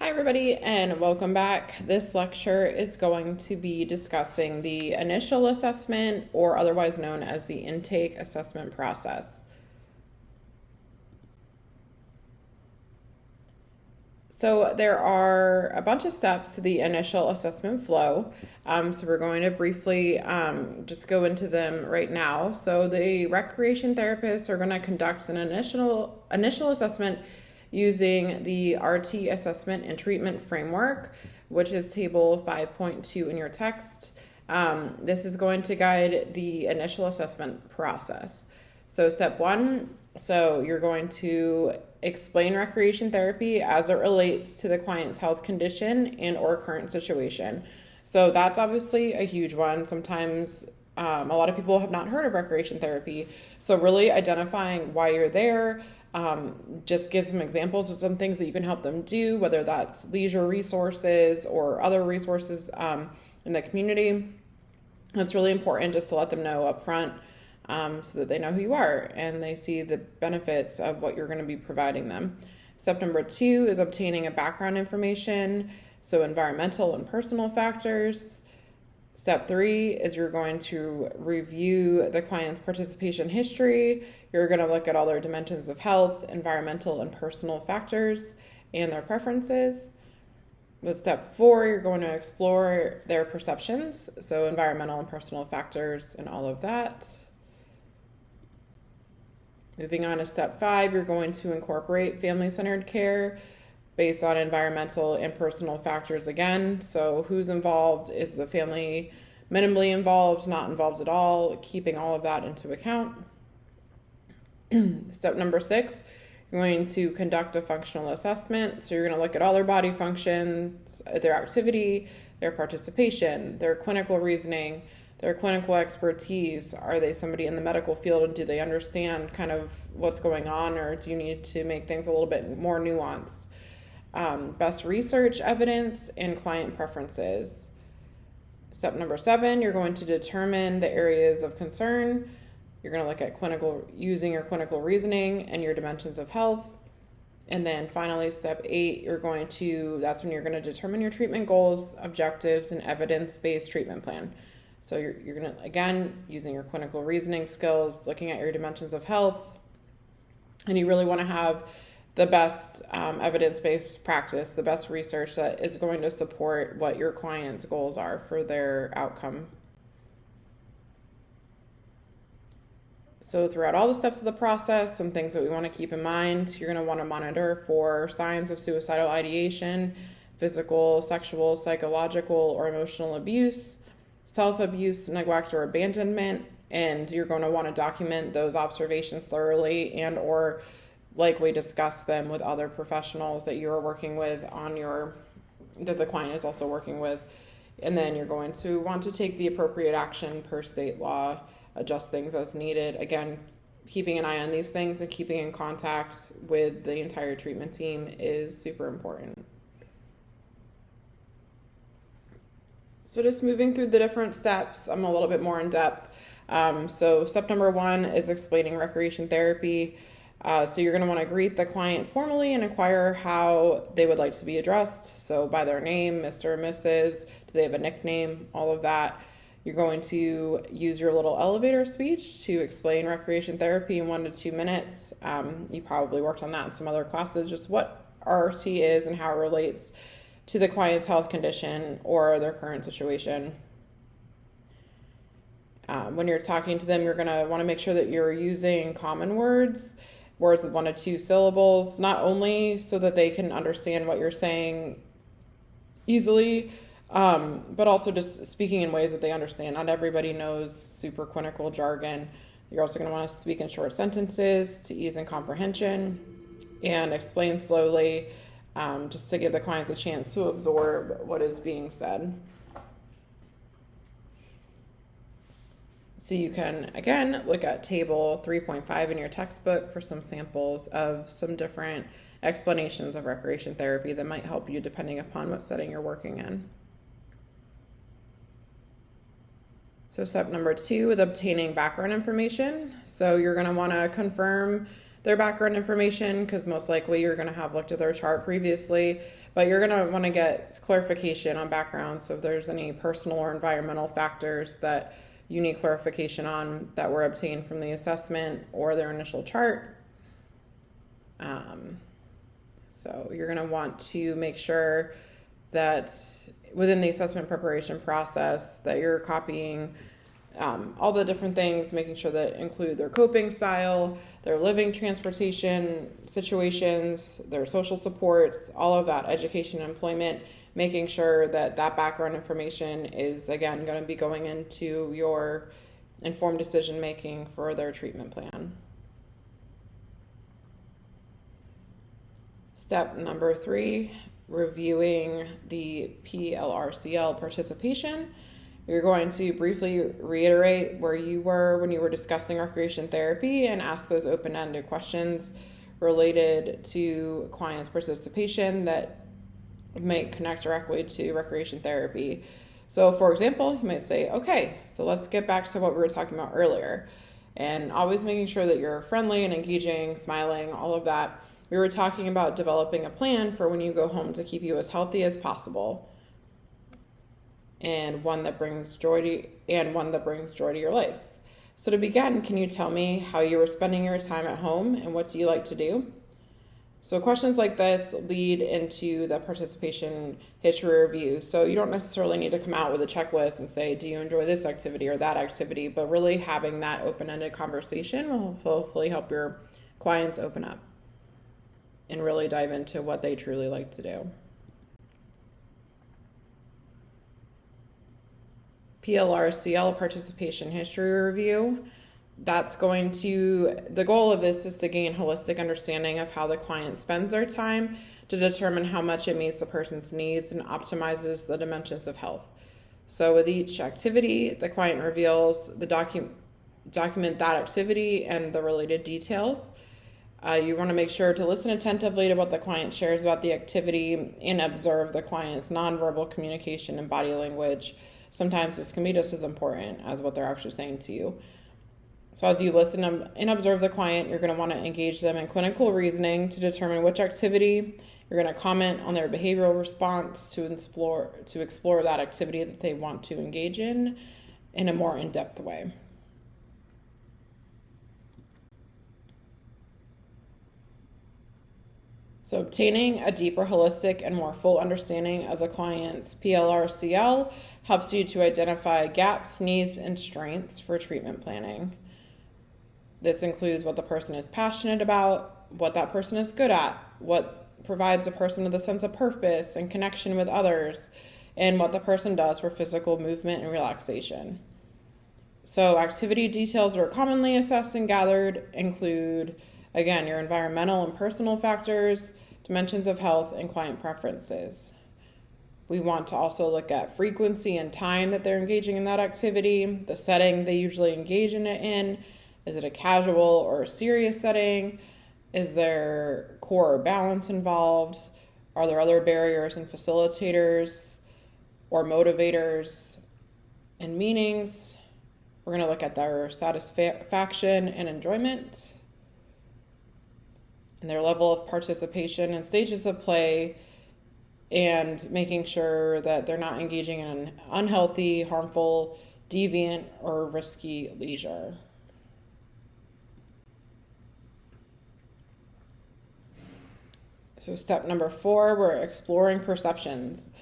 Hi everybody and welcome back. This lecture is going to be discussing the initial assessment, or otherwise known as the intake assessment process. So there are a bunch of steps to the initial assessment flow. So we're going to briefly just go into them right now. So the recreation therapists are going to conduct an initial assessment using the RT assessment and treatment framework, which is table 5.2 in your text. This is going to guide the initial assessment process. So step one, so you're going to explain recreation therapy as it relates to the client's health condition and or current situation. So that's obviously a huge one. Sometimes a lot of people have not heard of recreation therapy. So really identifying why you're there, just give some examples of some things that you can help them do, whether that's leisure resources or other resources in the community. It's really important just to let them know up front so that they know who you are and they see the benefits of what you're going to be providing them. Step number 2 is obtaining a background information, so environmental and personal factors. Step 3 is you're going to review the client's participation history. You're going to look at all their dimensions of health, environmental, and personal factors and their preferences. With step 4, you're going to explore their perceptions, so environmental and personal factors and all of that. Moving on to step 5, you're going to incorporate family-centered care based on environmental and personal factors again. So who's involved? Is the family minimally involved, not involved at all? Keeping all of that into account. Step number 6, you're going to conduct a functional assessment. So you're going to look at all their body functions, their activity, their participation, their clinical reasoning, their clinical expertise. Are they somebody in the medical field and do they understand kind of what's going on, or do you need to make things a little bit more nuanced? Best research evidence and client preferences. Step number 7, you're going to determine the areas of concern. You're going to look at using your clinical reasoning and your dimensions of health. And then finally, step 8, that's when you're going to determine your treatment goals, objectives, and evidence-based treatment plan. So you're going to, again, using your clinical reasoning skills, looking at your dimensions of health, and you really want to have the best evidence-based practice, the best research that is going to support what your client's goals are for their outcome. So throughout all the steps of the process, some things that we want to keep in mind: you're going to want to monitor for signs of suicidal ideation, physical, sexual, psychological, or emotional abuse, self-abuse, neglect, or abandonment, and you're going to want to document those observations thoroughly and or likely discuss them with other professionals that you're working with that the client is also working with. And then you're going to want to take the appropriate action per state law, adjust things as needed. Again, keeping an eye on these things and keeping in contact with the entire treatment team is super important. So just moving through the different steps, I'm a little bit more in depth. So step number 1 is explaining recreation therapy. So you're going to want to greet the client formally and inquire how they would like to be addressed. So by their name, Mr. or Mrs., do they have a nickname, all of that. You're going to use your little elevator speech to explain recreation therapy in 1 to 2 minutes. You probably worked on that in some other classes, just what RT is and how it relates to the client's health condition or their current situation. When you're talking to them, you're going to want to make sure that you're using common words with 1 to 2 syllables, not only so that they can understand what you're saying easily, but also just speaking in ways that they understand. Not everybody knows super clinical jargon. You're also going to want to speak in short sentences to ease in comprehension and explain slowly, just to give the clients a chance to absorb what is being said. So you can, again, look at table 3.5 in your textbook for some samples of some different explanations of recreation therapy that might help you depending upon what setting you're working in. So step number 2 with obtaining background information. So you're going to want to confirm their background information because most likely you're going to have looked at their chart previously, but you're going to want to get clarification on background. So if there's any personal or environmental factors that you need clarification on that were obtained from the assessment or their initial chart. So you're going to want to make sure that within the assessment preparation process that you're copying all the different things, making sure that include their coping style, their living transportation situations, their social supports, all of that, education and employment, making sure that that background information is, again, going to be going into your informed decision making for their treatment plan. Step number 3, reviewing the PLRCL participation. You're going to briefly reiterate where you were when you were discussing recreation therapy and ask those open-ended questions related to clients' participation that might connect directly to recreation therapy. So, for example, you might say, okay, so let's get back to what we were talking about earlier. And always making sure that you're friendly and engaging, smiling, all of that. We were talking about developing a plan for when you go home to keep you as healthy as possible, and one that brings joy to your life. So to begin, can you tell me how you were spending your time at home and what do you like to do? So questions like this lead into the participation history review. So you don't necessarily need to come out with a checklist and say, do you enjoy this activity or that activity? But really having that open-ended conversation will hopefully help your clients open up and really dive into what they truly like to do. PLRCL participation history review. The goal of this is to gain holistic understanding of how the client spends their time to determine how much it meets the person's needs and optimizes the dimensions of health. So with each activity, the client reveals the document that activity and the related details. You want to make sure to listen attentively to what the client shares about the activity and observe the client's nonverbal communication and body language. Sometimes this can be just as important as what they're actually saying to you. So as you listen and observe the client, you're going to want to engage them in clinical reasoning to determine which activity. You're going to comment on their behavioral response to explore that activity that they want to engage in a more in-depth way. So obtaining a deeper, holistic, and more full understanding of the client's PLRCL helps you to identify gaps, needs, and strengths for treatment planning. This includes what the person is passionate about, what that person is good at, what provides the person with a sense of purpose and connection with others, and what the person does for physical movement and relaxation. So activity details that are commonly assessed and gathered include, again, your environmental and personal factors, dimensions of health, and client preferences. We want to also look at frequency and time that they're engaging in that activity, the setting they usually engage in it in. Is it a casual or a serious setting? Is there core or balance involved? Are there other barriers and facilitators or motivators and meanings? We're going to look at their satisfaction and enjoyment, and their level of participation and stages of play, and making sure that they're not engaging in an unhealthy, harmful, deviant, or risky leisure. So step number 4, we're exploring perceptions.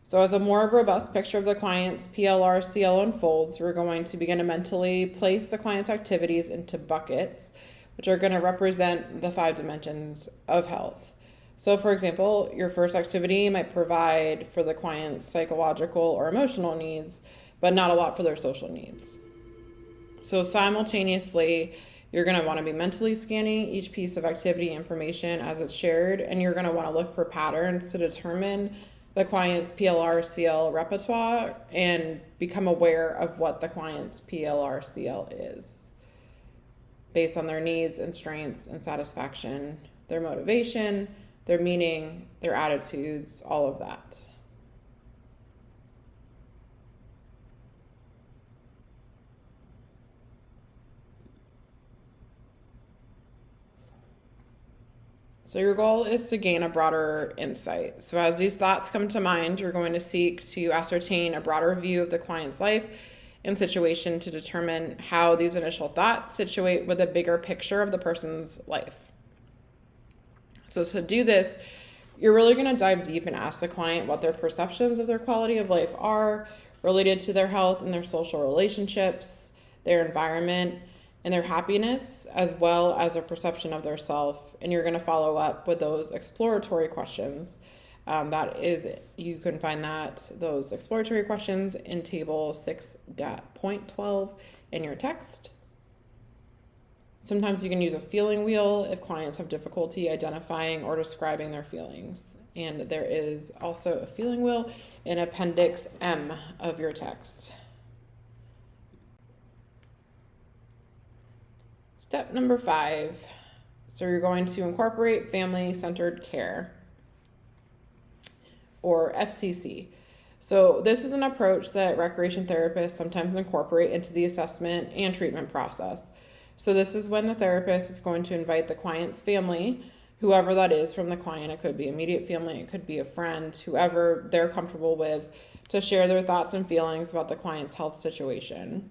So as a more robust picture of the client's PLRCL unfolds, we're going to begin to mentally place the client's activities into buckets, which are going to represent the 5 dimensions of health. So for example, your first activity might provide for the client's psychological or emotional needs, but not a lot for their social needs. So simultaneously, you're going to want to be mentally scanning each piece of activity information as it's shared, and you're going to want to look for patterns to determine the client's PLRCL repertoire and become aware of what the client's PLRCL is based on their needs and strengths and satisfaction, their motivation, their meaning, their attitudes, all of that. So your goal is to gain a broader insight. So as these thoughts come to mind, you're going to seek to ascertain a broader view of the client's life and situation to determine how these initial thoughts situate with a bigger picture of the person's life. So to do this, you're really going to dive deep and ask the client what their perceptions of their quality of life are related to their health and their social relationships, their environment, and their happiness, as well as their perception of their self. And you're going to follow up with those exploratory questions. You can find those exploratory questions in table 6.12 in your text. Sometimes you can use a feeling wheel if clients have difficulty identifying or describing their feelings. And there is also a feeling wheel in Appendix M of your text. Step number 5. So you're going to incorporate family-centered care, or FCC. So this is an approach that recreation therapists sometimes incorporate into the assessment and treatment process. So this is when the therapist is going to invite the client's family, whoever that is from the client. It could be immediate family, it could be a friend, whoever they're comfortable with, to share their thoughts and feelings about the client's health situation.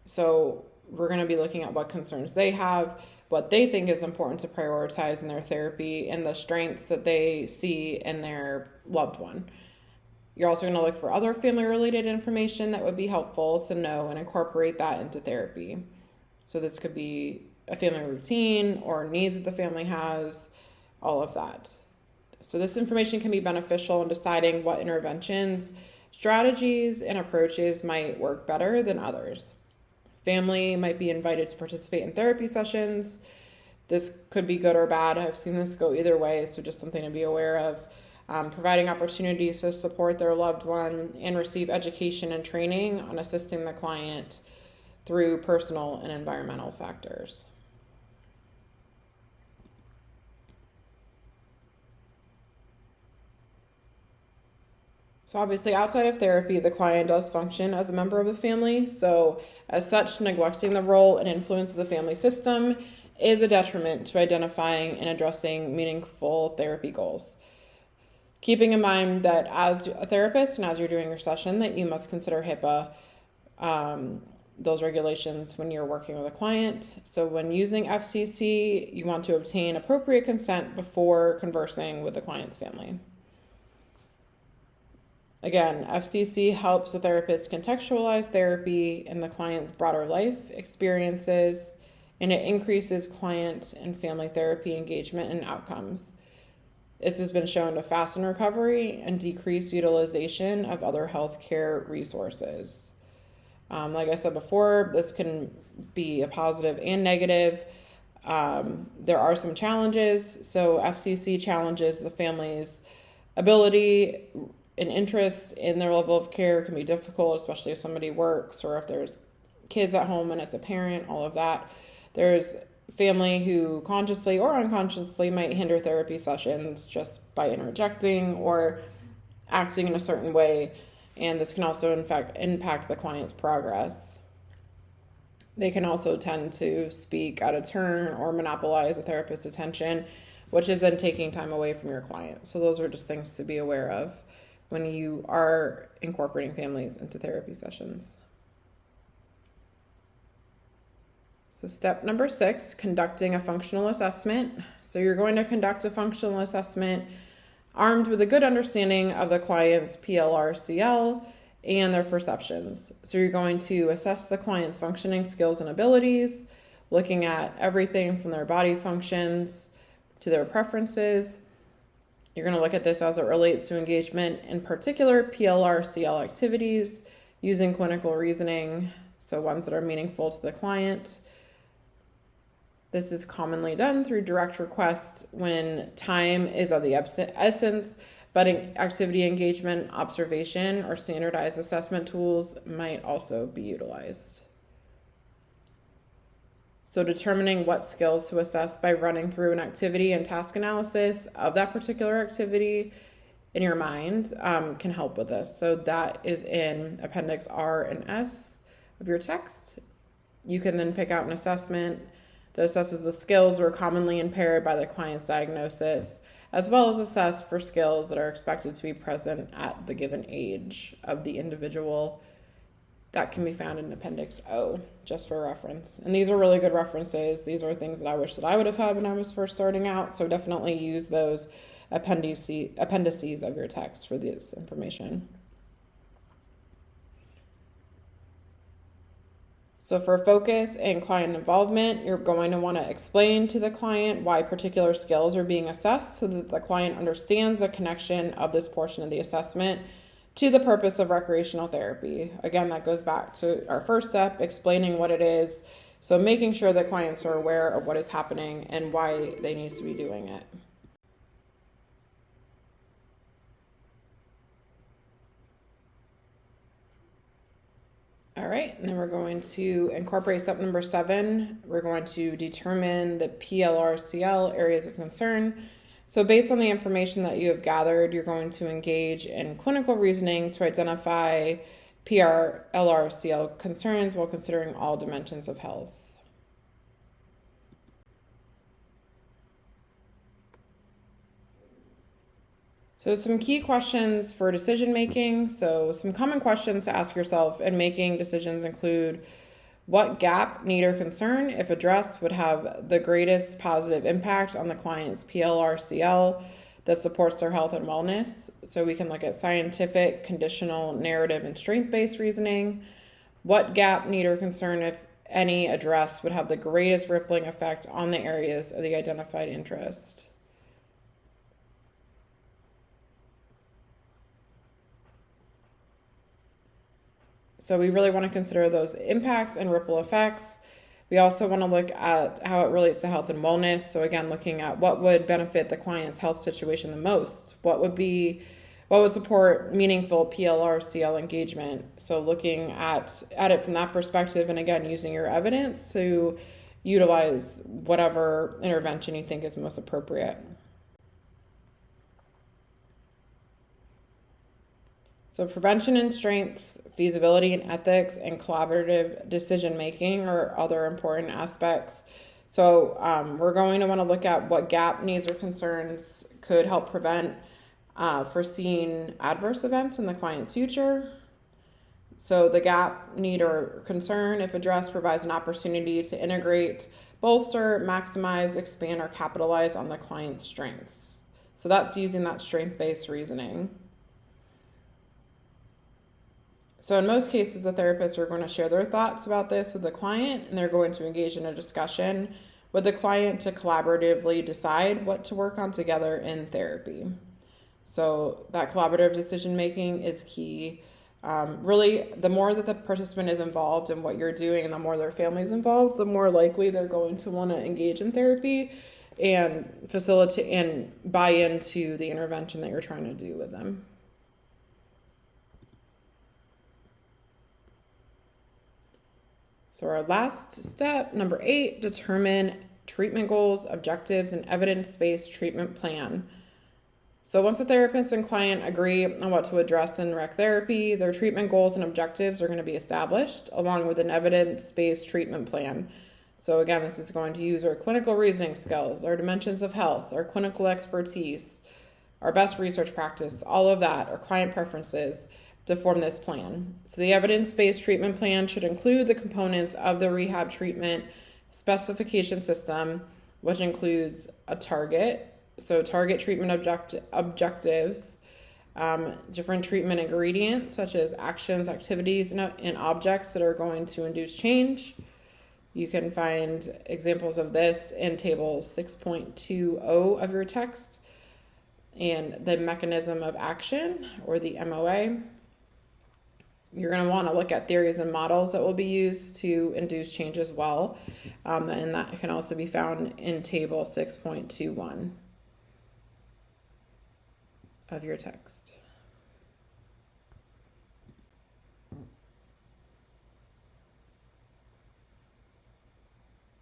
So we're going to be looking at what concerns they have, what they think is important to prioritize in their therapy, and the strengths that they see in their loved one. You're also going to look for other family-related information that would be helpful to know and incorporate that into therapy. So this could be a family routine or needs that the family has, all of that. So this information can be beneficial in deciding what interventions, strategies, and approaches might work better than others. Family might be invited to participate in therapy sessions. This could be good or bad. I've seen this go either way, so just something to be aware of. Providing opportunities to support their loved one and receive education and training on assisting the client through personal and environmental factors. So obviously outside of therapy, the client does function as a member of the family. So as such, neglecting the role and influence of the family system is a detriment to identifying and addressing meaningful therapy goals. Keeping in mind that as a therapist and as you're doing your session, that you must consider HIPAA, those regulations when you're working with a client. So when using FCC, you want to obtain appropriate consent before conversing with the client's family. Again, FCC helps the therapist contextualize therapy in the client's broader life experiences, and it increases client and family therapy engagement and outcomes. This has been shown to fasten recovery and decrease utilization of other healthcare resources. Like I said before, this can be a positive and negative. There are some challenges. So FCC challenges the family's ability and interest in their level of care can be difficult, especially if somebody works or if there's kids at home and it's a parent, all of that. There's family who consciously or unconsciously might hinder therapy sessions just by interjecting or acting in a certain way. And this can also, in fact, impact the client's progress. They can also tend to speak out of turn or monopolize a therapist's attention, which is then taking time away from your client. So those are just things to be aware of when you are incorporating families into therapy sessions. So step number 6, conducting a functional assessment. So you're going to conduct a functional assessment armed with a good understanding of the client's PLRCL and their perceptions. So you're going to assess the client's functioning skills and abilities, looking at everything from their body functions to their preferences. You're going to look at this as it relates to engagement, in particular PLRCL activities, using clinical reasoning, so ones that are meaningful to the client. This is commonly done through direct requests when time is of the essence, but activity engagement, observation, or standardized assessment tools might also be utilized. So determining what skills to assess by running through an activity and task analysis of that particular activity in your mind can help with this. So that is in Appendix R and S of your text. You can then pick out an assessment that assesses the skills that are commonly impaired by the client's diagnosis, as well as assess for skills that are expected to be present at the given age of the individual. That can be found in Appendix O, just for reference. And these are really good references. These are things that I wish that I would have had when I was first starting out, so definitely use those appendices of your text for this information. So for focus and client involvement, you're going to want to explain to the client why particular skills are being assessed so that the client understands the connection of this portion of the assessment to the purpose of recreational therapy. Again, that goes back to our first step, explaining what it is. So making sure that clients are aware of what is happening and why they need to be doing it. All right, and then we're going to incorporate step number 7. We're going to determine the PLRCL areas of concern. So based on the information that you have gathered, you're going to engage in clinical reasoning to identify PLRCL concerns while considering all dimensions of health. So some key questions for decision making. So some common questions to ask yourself in making decisions include: what gap, need, or concern, if addressed, would have the greatest positive impact on the client's PLRCL that supports their health and wellness? So we can look at scientific, conditional, narrative, and strength-based reasoning. What gap, need, or concern, if any, addressed, would have the greatest rippling effect on the areas of the identified interest? So we really want to consider those impacts and ripple effects. We also want to look at how it relates to health and wellness. So again, looking at what would benefit the client's health situation the most. What would support meaningful PLRCL engagement. So looking at it from that perspective, and again, using your evidence to utilize whatever intervention you think is most appropriate. So prevention and strengths, feasibility and ethics, and collaborative decision-making are other important aspects. So we're going to want to look at what gap, needs, or concerns could help prevent foreseen adverse events in the client's future. So the gap, need, or concern, if addressed, provides an opportunity to integrate, bolster, maximize, expand, or capitalize on the client's strengths. So that's using that strength-based reasoning. So in most cases, the therapists are going to share their thoughts about this with the client, and they're going to engage in a discussion with the client to collaboratively decide what to work on together in therapy. So that collaborative decision-making is key. Really, the more that the participant is involved in what you're doing and the more their family is involved, the more likely they're going to want to engage in therapy and facilitate and buy into the intervention that you're trying to do with them. So our last step, number 8, determine treatment goals, objectives, and evidence-based treatment plan. So once the therapist and client agree on what to address in rec therapy, their treatment goals and objectives are going to be established along with an evidence-based treatment plan. So again, this is going to use our clinical reasoning skills, our dimensions of health, our clinical expertise, our best research practice, all of that, our client preferences, to form this plan. So the evidence-based treatment plan should include the components of the rehab treatment specification system, which includes a target, so target treatment objectives, different treatment ingredients such as actions, activities, and objects that are going to induce change. You can find examples of this in table 6.20 of your text, and the mechanism of action, or the MOA. You're going to want to look at theories and models that will be used to induce change as well. And that can also be found in table 6.21 of your text.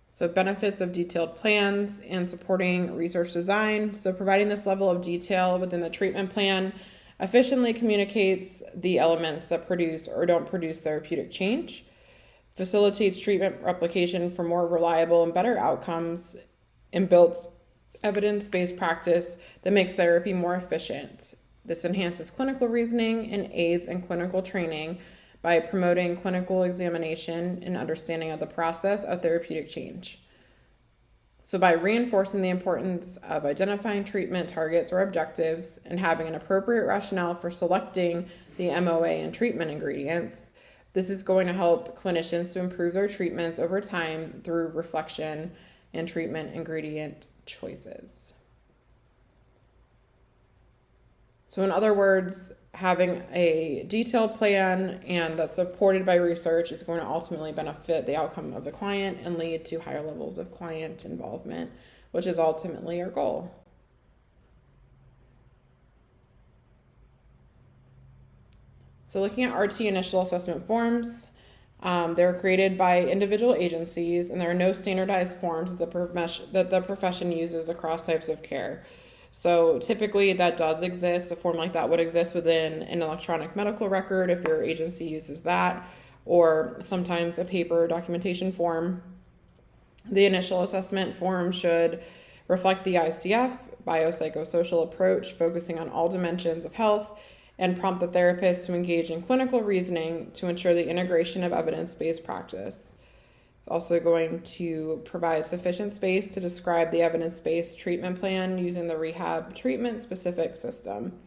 So benefits of detailed plans and supporting research design. So providing this level of detail within the treatment plan efficiently communicates the elements that produce or don't produce therapeutic change. facilitates treatment replication for more reliable and better outcomes, and builds evidence-based practice that makes therapy more efficient. This enhances clinical reasoning and aids in clinical training by promoting clinical examination and understanding of the process of therapeutic change. So by reinforcing the importance of identifying treatment targets or objectives and having an appropriate rationale for selecting the MOA and treatment ingredients, this is going to help clinicians to improve their treatments over time through reflection and treatment ingredient choices. So in other words, having a detailed plan and that's supported by research is going to ultimately benefit the outcome of the client and lead to higher levels of client involvement, which is ultimately our goal. So looking at RT initial assessment forms, they're created by individual agencies, and there are no standardized forms that the profession uses across types of care. So typically that does exist. A form like that would exist within an electronic medical record if your agency uses that, or sometimes a paper documentation form. The initial assessment form should reflect the ICF, biopsychosocial approach, focusing on all dimensions of health, and prompt the therapist to engage in clinical reasoning to ensure the integration of evidence-based practice. It's also going to provide sufficient space to describe the evidence-based treatment plan using the rehab treatment specific system.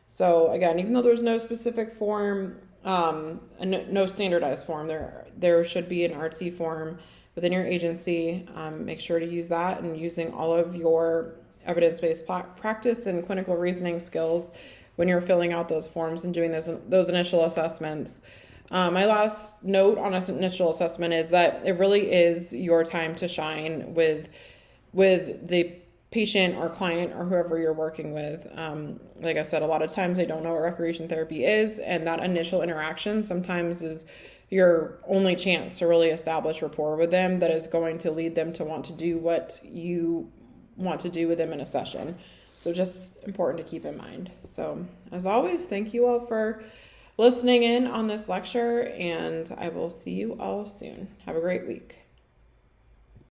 So again, even though there's no specific form, no standardized form, there should be an RT form within your agency. Make sure to use that, and using all of your evidence-based practice and clinical reasoning skills when you're filling out those forms and doing those initial assessments. My last note on an initial assessment is that it really is your time to shine with the patient or client or whoever you're working with. Like I said, a lot of times they don't know what recreation therapy is, and that initial interaction sometimes is your only chance to really establish rapport with them that is going to lead them to want to do what you want to do with them in a session. So just important to keep in mind. So as always, thank you all for listening in on this lecture, and I will see you all soon. Have a great week.